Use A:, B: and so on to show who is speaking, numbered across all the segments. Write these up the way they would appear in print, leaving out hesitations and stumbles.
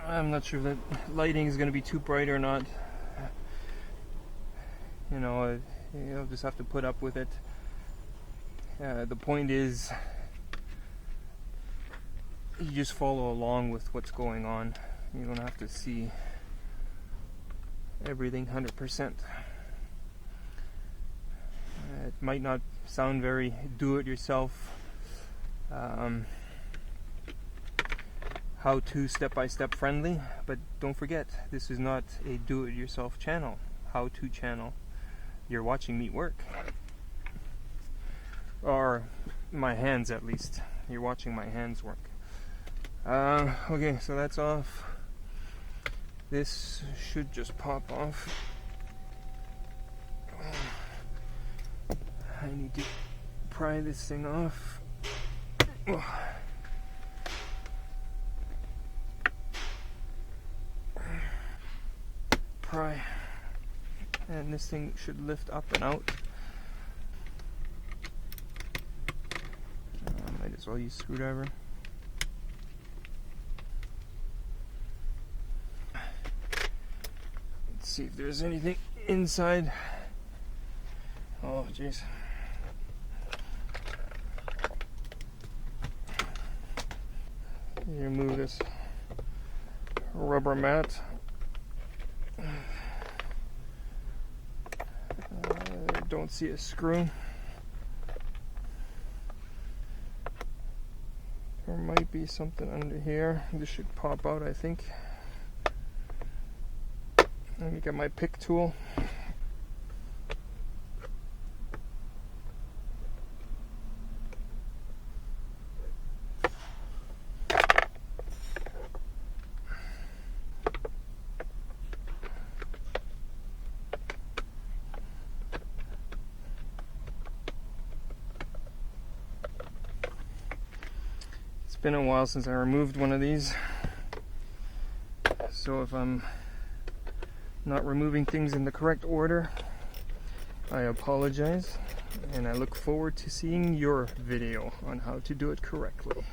A: I'm not sure if the lighting is going to be too bright or not. You know, you'll just have to put up with it. The point is, you just follow along with what's going on. You don't have to see everything 100%. It might not sound very do-it-yourself, how-to step-by-step friendly, but don't forget, this is not a do-it-yourself channel, how-to channel. You're watching me work, or my hands at least. You're watching my hands work. Okay, so that's off. This should just pop off. I need to pry this thing off. Pry. And this thing should lift up and out. Might as well use a screwdriver. Let's see if there's anything inside. Oh, jeez. You remove this rubber mat. Don't see a screw. There might be something under here. This should pop out, I think. Let me get my pick tool. It's been a while since I removed one of these, so if I'm not removing things in the correct order, I apologize, and I look forward to seeing your video on how to do it correctly.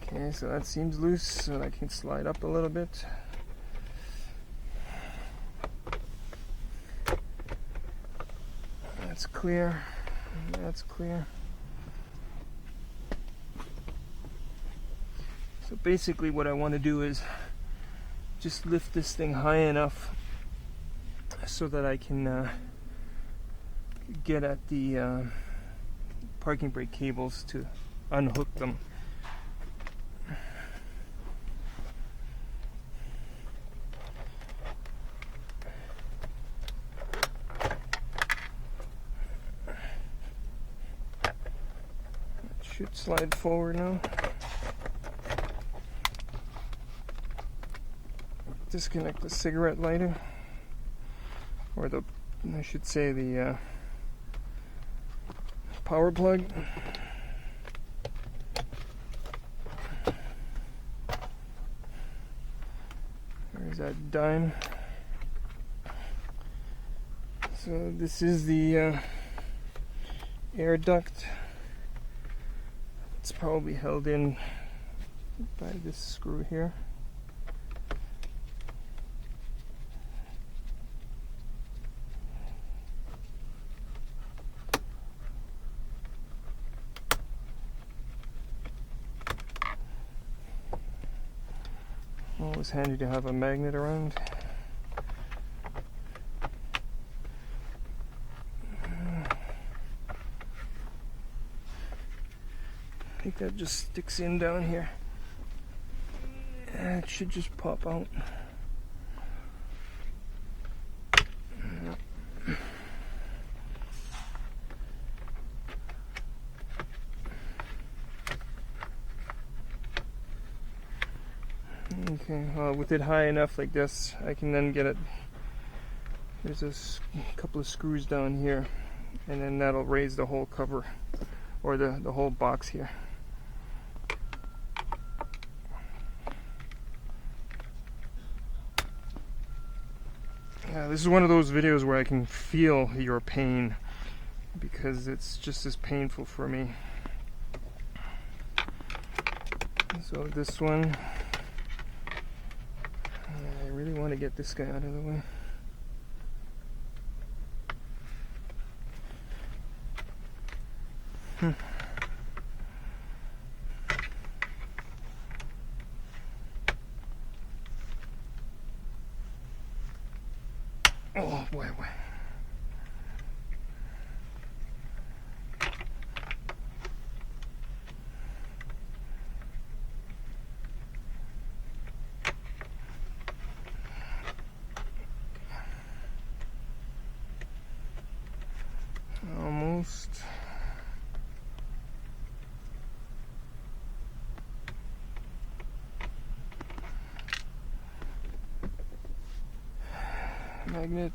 A: Okay, so that seems loose, so I can slide up a little bit. That's clear. That's clear. So basically what I want to do is just lift this thing high enough so that I can get at the parking brake cables to unhook them. Should slide forward now. Disconnect the cigarette lighter, or I should say the power plug. There's that dime. So this is the air duct. It's probably held in by this screw here. Always handy to have a magnet around. I think that just sticks in down here. It should just pop out. Okay, with it high enough like this, I can then get it. There's a couple of screws down here, and then that'll raise the whole cover, or the whole box here. This is one of those videos where I can feel your pain, because it's just as painful for me. So this one, I really want to get this guy out of the way. Oh boy, boy. Almost. Magnet.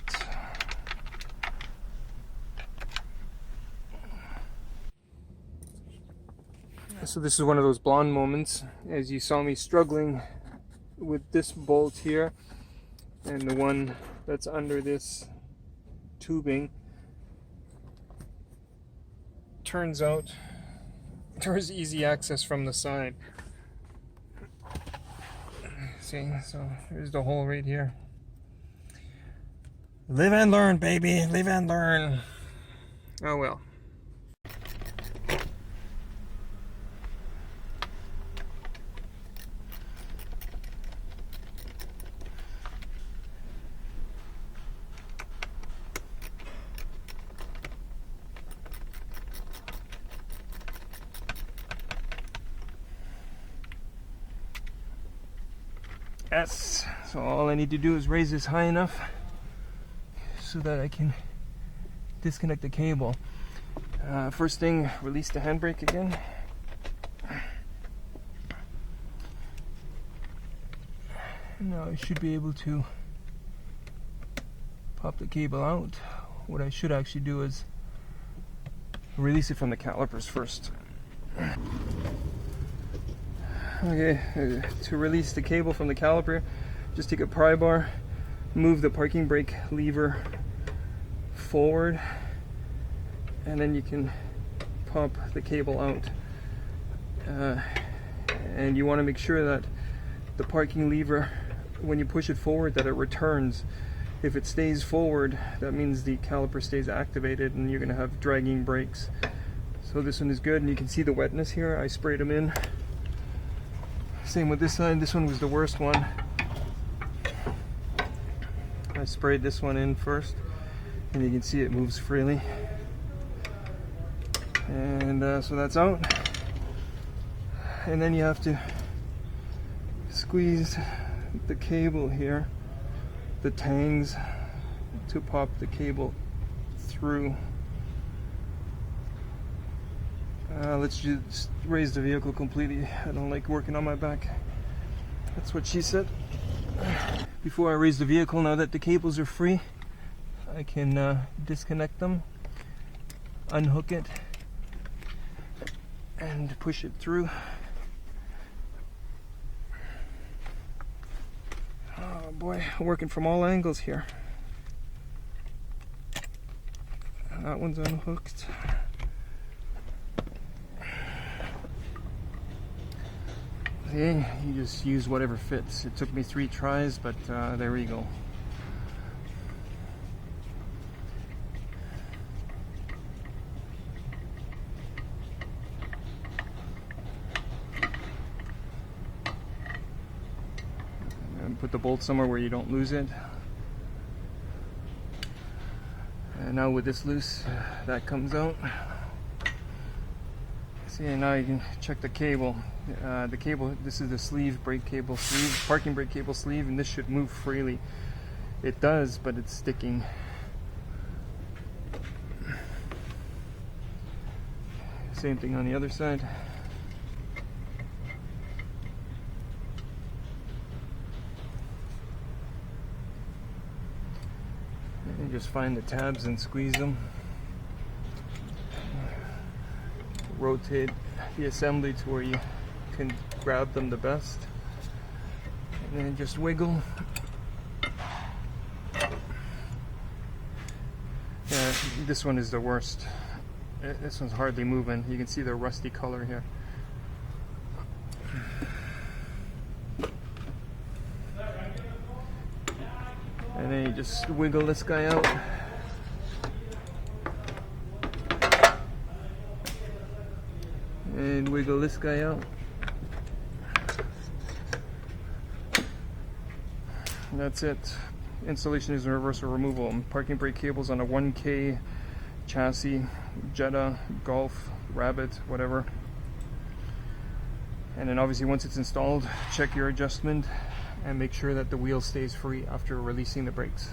A: So this is one of those blonde moments, as you saw me struggling with this bolt here and the one that's under this tubing. Turns out there's easy access from the side. See, so here's the hole right here. Live and learn, baby, live and learn. Oh well. Yes, so all I need to do is raise this high enough so that I can disconnect the cable. First thing, release the handbrake again. Now I should be able to pop the cable out. What I should actually do is release it from the calipers first. Okay, to release the cable from the caliper, just take a pry bar, move the parking brake lever forward, and then you can pop the cable out. And you want to make sure that the parking lever, when you push it forward, that it returns. If it stays forward, that means the caliper stays activated and you're going to have dragging brakes. So this one is good, and you can see the wetness here. I sprayed them in. Same with this side. This one was the worst one. I sprayed this one in first, and you can see it moves freely. And so that's out. And then you have to squeeze the cable here, the tangs, to pop the cable through. Let's just raise the vehicle completely. I don't like working on my back. That's what she said. Before I raise the vehicle, now that the cables are free, I can disconnect them, unhook it, and push it through. Oh boy, working from all angles here. That one's unhooked. See, you just use whatever fits. It took me 3 tries, but there we go. And put the bolt somewhere where you don't lose it. And now with this loose, that comes out. See, now you can check the cable. The cable, this is the sleeve, brake cable sleeve, parking brake cable sleeve, and this should move freely. It does, but it's sticking. Same thing on the other side. And just find the tabs and squeeze them. Rotate the assembly to where you can grab them the best, and then just wiggle. Yeah, this one is the worst. This one's hardly moving. You can see the rusty color here. And then you just wiggle this guy out. And wiggle this guy out. That's it. Installation is reverse or removal. Parking brake cables on a 1K chassis, Jetta, Golf, Rabbit, whatever. And then obviously once it's installed, check your adjustment and make sure that the wheel stays free after releasing the brakes.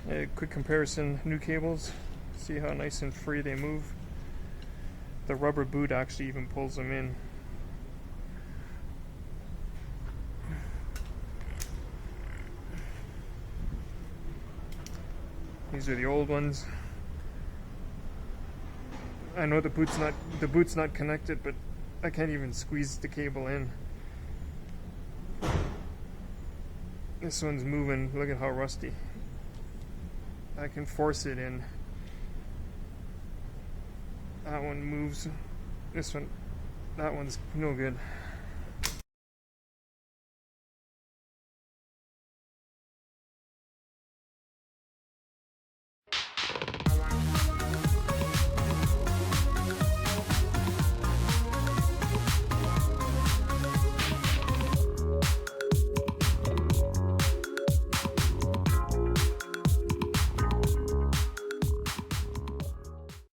A: A quick comparison, new cables, see how nice and free they move. The rubber boot actually even pulls them in. These are the old ones. I know the boot's not connected, but I can't even squeeze the cable in. This one's moving. Look at how rusty. I can force it in. That one moves. This one, that one's no good.